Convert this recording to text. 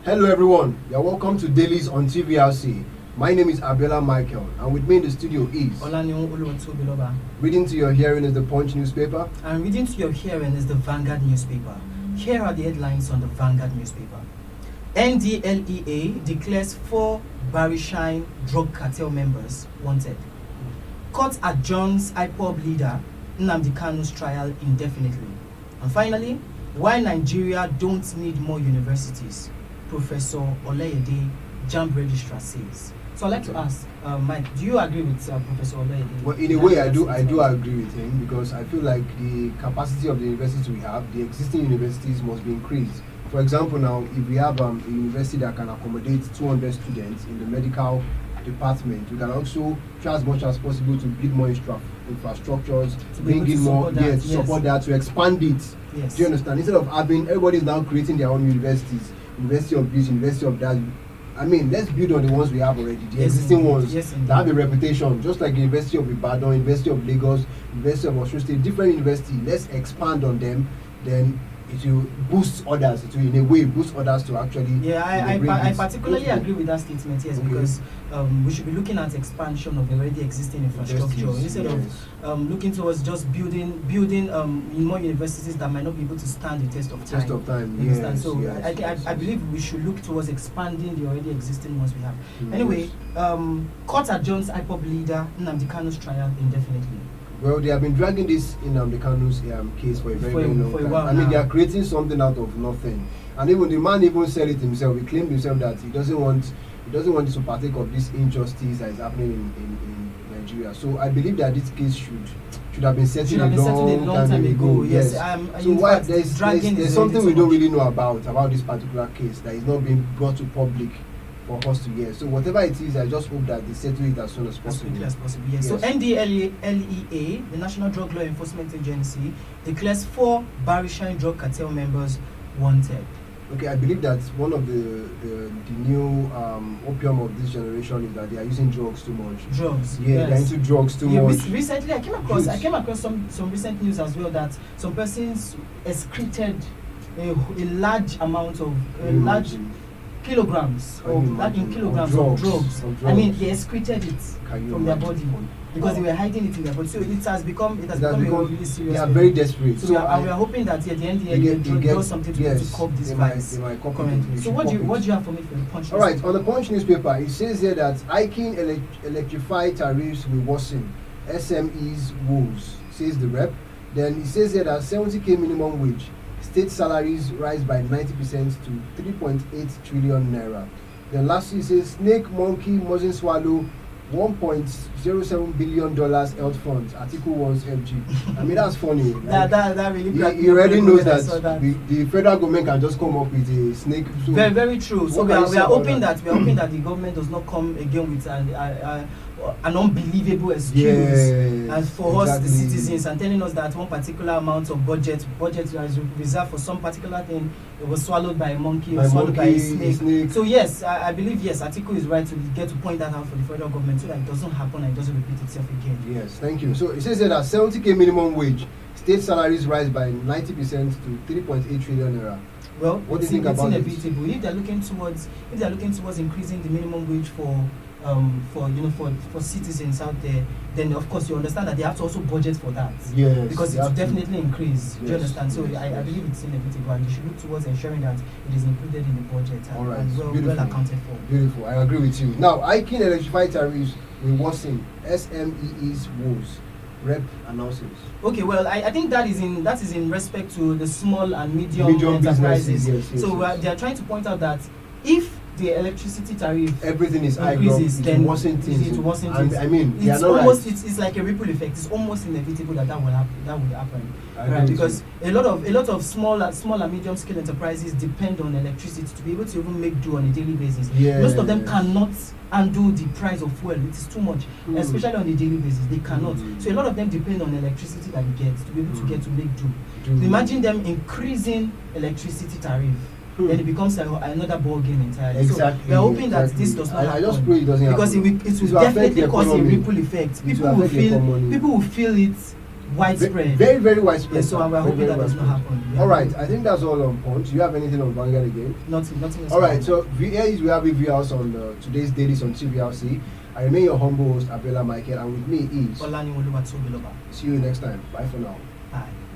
Hello everyone, you're welcome to Dailies on TVRC. My name is Abiola Michael, and with me in the studio is reading to your hearing is the Punch newspaper. And reading to your hearing is the Vanguard newspaper. Here are the headlines on the Vanguard newspaper. NDLEA declares 4 Barishine drug cartel members wanted. Court adjourns IPOB leader Nnamdi Kanu's trial indefinitely. And finally, why Nigeria don't need more universities, Professor Olayede, JAMB registrar says. So I'd like to ask, Mike, do you agree with Professor Olayede? Well, in a way, I do agree with him, because I feel like the capacity of the universities we have, the existing universities must be increased. For example, now, if we have a university that can accommodate 200 students in the medical department, we can also try as much as possible to build more infrastructures, to bring in more, support that, to expand it. Yes. Do you understand? Instead of having everybody's now creating their own universities, University of this, University of that. I mean, let's build on the ones we have already, the existing ones that have a reputation, just like the University of Ibadan, University of Lagos, University of Osun State, different universities. Let's expand on them, then it will boost others. It will, in a way, boost others to actually. Yeah, I particularly agree with that statement, yes, because we should be looking at expansion of the already existing infrastructure instead of looking towards just building more universities that might not be able to stand the test of time. Yes, so I believe we should look towards expanding the already existing ones we have. Anyway, court adjourns IPOB leader Nnamdi Kanu's trial indefinitely. Well, they have been dragging this in Nnamdi Kanu's case for a very long time. While I mean, they are creating something out of nothing. And even the man even said it himself. He claimed himself that he doesn't want to partake of this injustice that is happening in Nigeria. So I believe that this case should have been settled a long time ago. Yes. So why there's something we don't really know about this particular case that is not being brought to public for us to hear. So whatever it is, I just hope that they settle it as soon as possible. As quickly as possible, yes. So NDLEA, the National Drug Law Enforcement Agency, declares 4 Barishine drug cartel members wanted. Okay, I believe that one of the new opium of this generation is that they are using drugs too much. Drugs. Yeah, they're into drugs too much. Recently, I came across some recent news as well that some persons excreted a large amount of kilograms of drugs. I mean, they excreted it from their body because they were hiding it in their body. So it has become a really serious. They are very desperate. So we are hoping that at the end they do something to curb this vice. So what do you have for me for the Punch? All right, on the Punch newspaper, it says here that hiking electrified tariffs will worsen SMEs' woes, says the rep. Then it says here that 70k minimum wage. State salaries rise by 90% to 3.8 trillion naira. Then lastly, it says snake monkey mustn't swallow $1.07 billion health funds. Article 1's FG. I mean, that's funny. That really. He already knows that the federal government can just come up with a snake. So very, very true. So we are hoping that the government does not come again with an unbelievable excuse as for us the citizens, and telling us that one particular amount of budget is reserved for some particular thing. It was swallowed by a monkey or swallowed by a snake. So yes, I believe Atiku is right to get to point that out for the federal government so that it doesn't happen and it doesn't repeat itself again. Yes, thank you. So it says that 70k minimum wage, state salaries rise by 90% to 3.8 trillion naira. Well, what do you think about it? It's inevitable. If they're looking towards increasing the minimum wage for citizens out there, then of course you understand that they have to also budget for that. Yes, because it will definitely increase. Do you understand? So yes. I believe it's inevitable, and they should look towards ensuring that it is included in the budget and well accounted for. Beautiful. I agree with you. Now, hiking electrified tariffs will worsen SMEs' woes. Rep announces. Okay, well, I think that is in respect to the small and medium enterprises. Yes, so they are trying to point out that if the electricity tariff everything is increases, then it wasn't I mean, it's almost it's like a ripple effect. It's almost inevitable that would happen. Right? Because a lot of small and medium scale enterprises depend on electricity to be able to even make do on a daily basis. Most of them cannot undo the price of fuel. It is too much, especially on a daily basis. They cannot. So a lot of them depend on electricity that they get to be able to make do. Imagine them increasing electricity tariff. Then it becomes another ball game entirely. Exactly. So we are hoping that this does not happen. I just pray it doesn't because happen. It will definitely cause a ripple effect. People will feel it widespread. Very, very widespread. Yes, so we're Very, hoping very that does not widespread. happen. We All are right, hoping- I think that's all on point. Do you have anything on Vanguard again? Nothing else. All right, so here is we have reviewers on today's dailies on TVRC. I remain your humble host, Abela Michael, and with me is. Olaniwoluwatobiloba. See you next time. Bye for now. Bye.